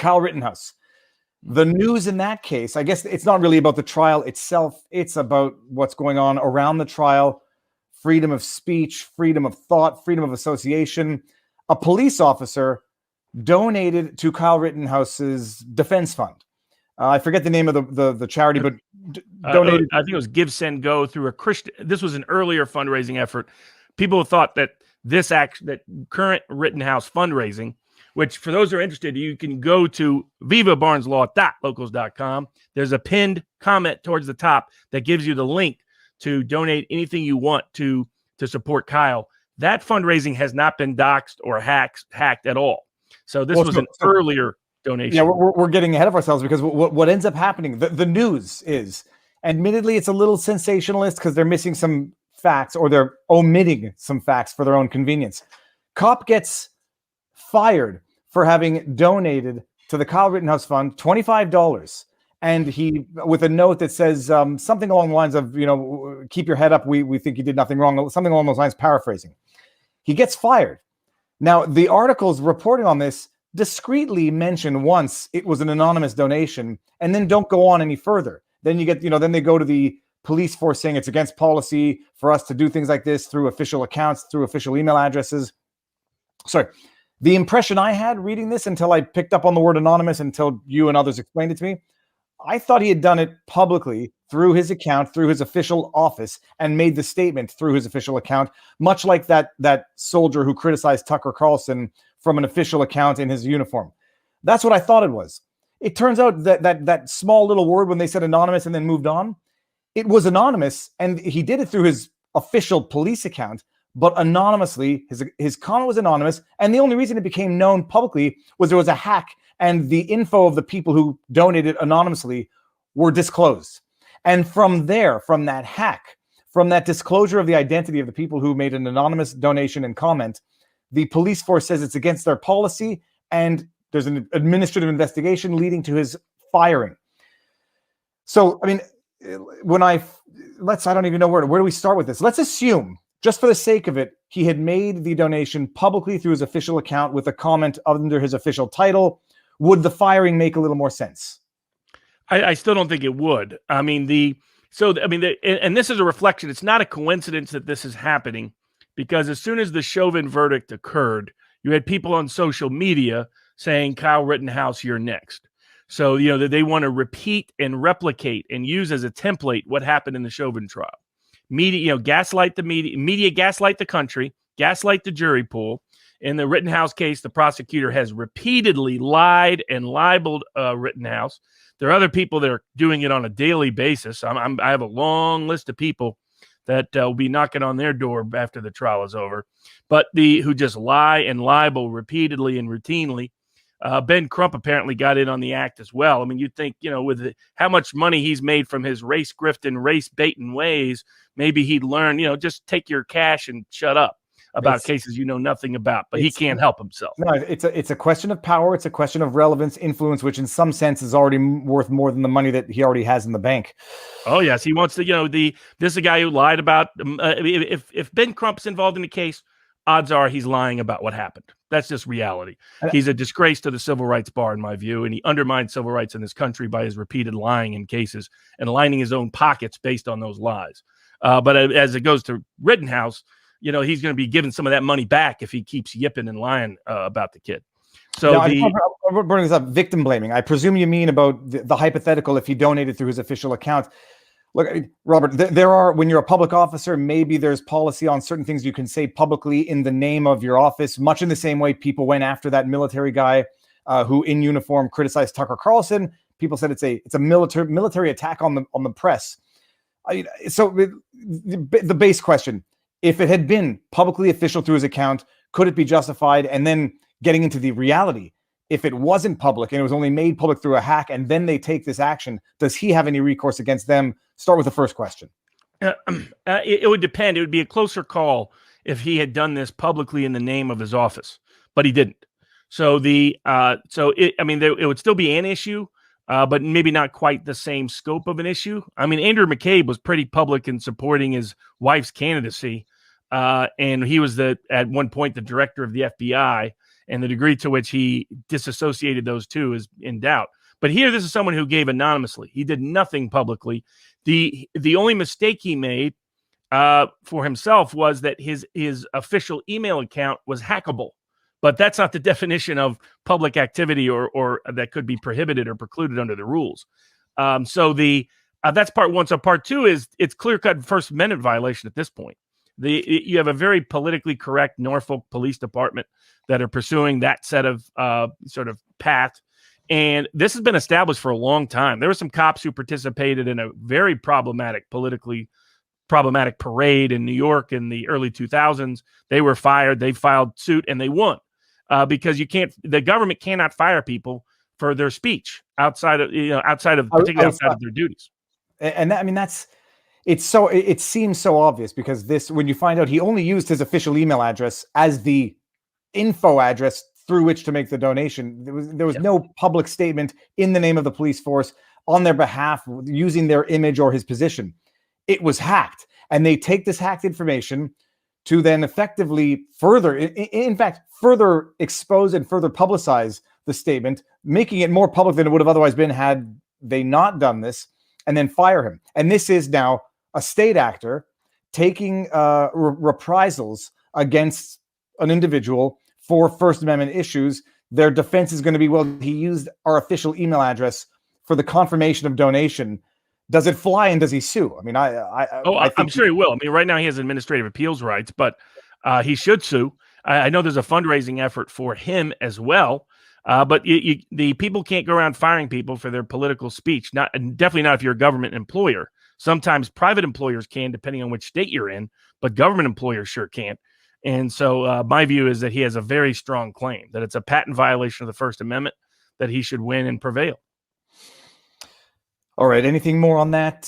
Kyle Rittenhouse. The news in that case, I guess it's not really about the trial itself. It's about what's going on around the trial, freedom of speech, freedom of thought, freedom of association. A police officer donated to Kyle Rittenhouse's defense fund. I forget the name of the charity, but donated. I think it was Give, Send, Go through a Christian. This was an earlier fundraising effort. People thought that that current Rittenhouse fundraising, which for those who are interested, you can go to vivabarneslaw.locals.com. There's a pinned comment towards the top that gives you the link to donate anything you want to support Kyle. That fundraising has not been doxxed or hacked at all. So this was an earlier donation. Yeah, we're getting ahead of ourselves because what ends up happening, the news is, admittedly, it's a little sensationalist because they're missing some facts or they're omitting some facts for their own convenience. Cop gets fired for having donated to the Kyle Rittenhouse Fund $25, and he with a note that says something along the lines of, keep your head up. We think you did nothing wrong. Something along those lines, paraphrasing. He gets fired. Now, the articles reporting on this discreetly mention once it was an anonymous donation, and then don't go on any further. Then you get, then they go to the police force saying it's against policy for us to do things like this through official accounts, through official email addresses. Sorry. The impression I had reading this until I picked up on the word anonymous, until you and others explained it to me, I thought he had done it publicly through his account, through his official office, and made the statement through his official account, much like that soldier who criticized Tucker Carlson from an official account in his uniform. That's what I thought it was. It turns out that small little word when they said anonymous and then moved on, it was anonymous, and he did it through his official police account, but anonymously. His comment was anonymous, and the only reason it became known publicly was there was a hack, and the info of the people who donated anonymously were disclosed. And from there, from that hack, from that disclosure of the identity of the people who made an anonymous donation and comment, the police force says it's against their policy, and there's an administrative investigation leading to his firing. So, I mean, I don't even know where do we start with this? Let's assume, just for the sake of it, he had made the donation publicly through his official account with a comment under his official title. Would the firing make a little more sense? I still don't think it would. And this is a reflection. It's not a coincidence that this is happening, because as soon as the Chauvin verdict occurred, you had people on social media saying, Kyle Rittenhouse, you're next. So, that they want to repeat and replicate and use as a template what happened in the Chauvin trial. Media, gaslight the media gaslight the country, gaslight the jury pool. In the Rittenhouse case, the prosecutor has repeatedly lied and libeled Rittenhouse. There are other people that are doing it on a daily basis. I have a long list of people that will be knocking on their door after the trial is over, but who just lie and libel repeatedly and routinely. Ben Crump apparently got in on the act as well. I mean, you'd think, with how much money he's made from his race grift and race baiting ways, maybe he'd learn, just take your cash and shut up about cases you know nothing about, but he can't help himself. No, it's a question of power. It's a question of relevance, influence, which in some sense is already worth more than the money that he already has in the bank. Oh yes. He wants to, this is a guy who lied about, if Ben Crump's involved in the case, odds are he's lying about what happened. That's just reality. He's a disgrace to the civil rights bar, in my view, and he undermines civil rights in this country by his repeated lying in cases and lining his own pockets based on those lies. But as it goes to Rittenhouse, he's going to be given some of that money back if he keeps yipping and lying about the kid. So I'm bringing this up, victim blaming. I presume you mean about the hypothetical if he donated through his official account. Look, Robert, there are, when you're a public officer, maybe there's policy on certain things you can say publicly in the name of your office, much in the same way people went after that military guy who in uniform criticized Tucker Carlson. People said it's a military attack on the press. So the base question, if it had been publicly official through his account, could it be justified? And then getting into the reality, if it wasn't public and it was only made public through a hack and then they take this action, does he have any recourse against them? Start with the first question. It would depend. It would be a closer call if he had done this publicly in the name of his office, but he didn't. So it would still be an issue, but maybe not quite the same scope of an issue. I mean, Andrew McCabe was pretty public in supporting his wife's candidacy, and he was at one point the director of the FBI. and the degree to which he disassociated those two is in doubt. But here, this is someone who gave anonymously. He did nothing publicly. The only mistake he made for himself was that his official email account was hackable. But that's not the definition of public activity or that could be prohibited or precluded under the rules. So that's part one. So part two is it's clear-cut First Amendment violation at this point. You have a very politically correct Norfolk Police Department that are pursuing that set of sort of path. And this has been established for a long time. There were some cops who participated in a very politically problematic parade in New York in the early 2000s. They were fired. They filed suit and they won because the government cannot fire people for their speech outside of particularly outside of their duties. And that, I mean, it seems so obvious because when you find out he only used his official email address as the info address through which to make the donation. There was no public statement in the name of the police force on their behalf using their image or his position. It was hacked, and they take this hacked information to then effectively further expose and further publicize the statement, making it more public than it would have otherwise been had they not done this, and then fire him. And this is now a state actor taking reprisals against an individual for First Amendment issues. Their defense is going to be, well, he used our official email address for the confirmation of donation. Does it fly, and does he sue? I mean, I'm sure he will. I mean, right now he has administrative appeals rights, but he should sue. I know there's a fundraising effort for him as well, but the people can't go around firing people for their political speech. Definitely not if you're a government employer. Sometimes private employers can, depending on which state you're in, but government employers sure can't. And so my view is that he has a very strong claim that it's a patent violation of the First Amendment, that he should win and prevail. All right. Anything more on that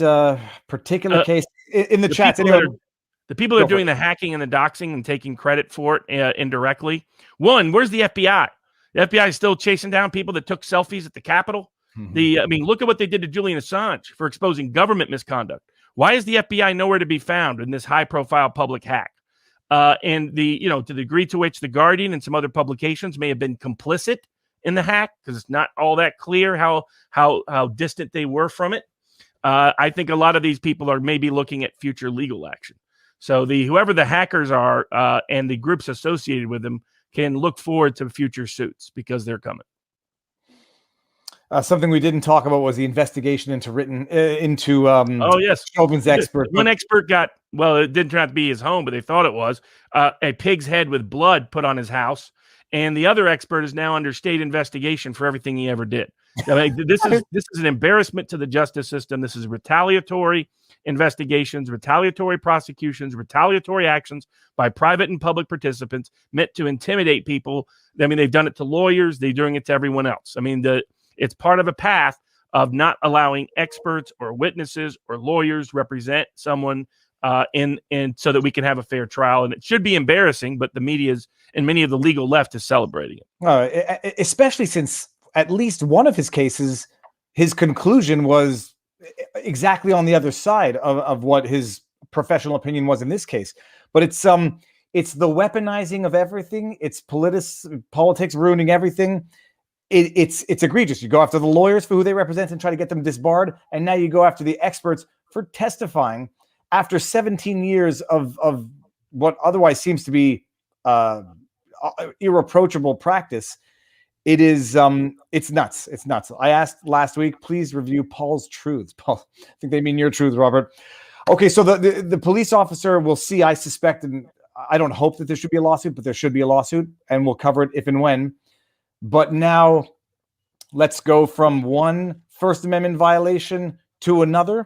particular case in the chat? The people that are doing the hacking and the doxing and taking credit for it indirectly. One, where's the FBI? The FBI is still chasing down people that took selfies at the Capitol. Mm-hmm. Look at what they did to Julian Assange for exposing government misconduct. Why is the FBI nowhere to be found in this high-profile public hack? And to the degree to which the Guardian and some other publications may have been complicit in the hack, because it's not all that clear how distant they were from it. I think a lot of these people are maybe looking at future legal action. So whoever the hackers are and the groups associated with them can look forward to future suits because they're coming. Something we didn't talk about was the investigation into Chauvin's expert. One expert it didn't turn out to be his home, but they thought it was a pig's head with blood put on his house. And the other expert is now under state investigation for everything he ever did. This is an embarrassment to the justice system. This is retaliatory investigations, retaliatory prosecutions, retaliatory actions by private and public participants meant to intimidate people. They've done it to lawyers. They're doing it to everyone else. It's part of a path of not allowing experts or witnesses or lawyers represent someone and so that we can have a fair trial. And it should be embarrassing, but the media's and many of the legal left is celebrating it. Especially since at least one of his cases, his conclusion was exactly on the other side of what his professional opinion was in this case. But it's the weaponizing of everything. It's politics ruining everything. It's egregious. You go after the lawyers for who they represent and try to get them disbarred, and now you go after the experts for testifying after 17 years of what otherwise seems to be irreproachable practice. It's nuts. It's nuts. I asked last week, please review Paul's truths. Paul, I think they mean your truth, Robert. Okay, so the police officer will see, I suspect, and I don't hope that there should be a lawsuit, but there should be a lawsuit, and we'll cover it if and when. But now let's go from one First Amendment violation to another.